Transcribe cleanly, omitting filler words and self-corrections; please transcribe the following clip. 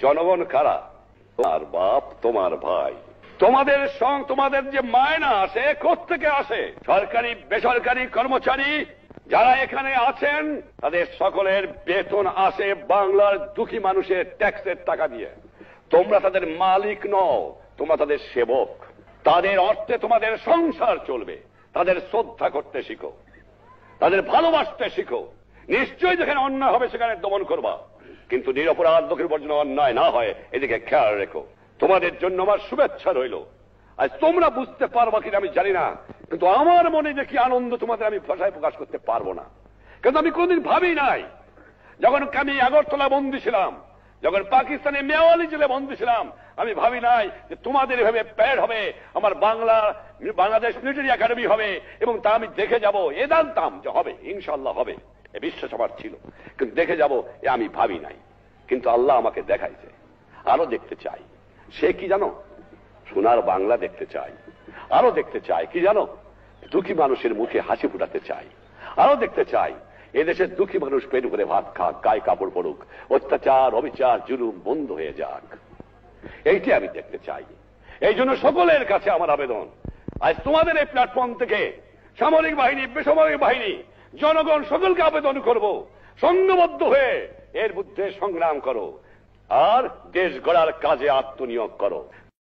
জনগণ কারা? তোমার বাপ, তোমার ভাই। তোমাদের যে মায়না আসে কোত্থেকে আসে? সরকারি বেসরকারি কর্মচারী যারা এখানে আছেন তাদের সকলের বেতন আসে বাংলার দুঃখী মানুষের ট্যাক্সের টাকা দিয়ে। তোমরা তাদের মালিক নও, তোমরা তাদের সেবক। তাদের অর্থে তোমাদের সংসার চলবে। তাদের শ্রদ্ধা করতে শিখো, তাদের ভালোবাসতে শিখো। নিশ্চয়ই যেখানে অন্যায় হবে সেখানে দমন করবা, কিন্তু নিরপরাধ লোকের উপর যেন অন্যায় না হয় এদিকে খেয়াল রেখো। তোমাদের জন্য আমার শুভেচ্ছা রইল। আজ তোমরা বুঝতে পারবা কিনা আমি জানি না, কিন্তু আমার মনে যে কি আনন্দ তোমাদের আমি ভাষায় প্রকাশ করতে পারবো না। কিন্তু আমি কোনদিন ভাবি নাই, যখন আমি আগরতলা বন্দী ছিলাম, যখন পাকিস্তানের মেওয়ালি জেলে বন্দী ছিলাম, আমি ভাবি নাই যে তোমাদের এভাবে প্যারেড হবে, আমার বাংলাদেশ মিলিটারি একাডেমি হবে এবং তা আমি দেখে যাব। এ জানতাম যে হবে, ইনশাল্লাহ হবে, এ বিশ্বাস আমার ছিল, কিন্তু দেখে যাব এ আমি ভাবি নাই। কিন্তু আল্লাহ আমাকে দেখাইছে। আরো দেখতে চাই। সে কি জানো? সোনার বাংলা দেখতে চাই। আরো দেখতে চাই কি জানো? দুঃখী মানুষের মুখে হাসি ফুটাতে চাই। আরো দেখতে চাই এদেশের দুঃখী মানুষ পেট ভরে ভাত খাক, গায়ে কাপড় পড়ুক, অত্যাচার অবিচার জুলুম বন্ধ হয়ে যাক। এইটি আমি দেখতে চাই। এই জন্য সকলের কাছে আমার আবেদন, আজ তোমাদের এই প্ল্যাটফর্ম থেকে সামরিক বাহিনী, বেসামরিক বাহিনী, জনগণ সকলকে আবেদন করব, সংঘবদ্ধ হয়ে এর বিরুদ্ধে সংগ্রাম করো আর দেশ গড়ার কাজে আত্মনিয়োগ করো।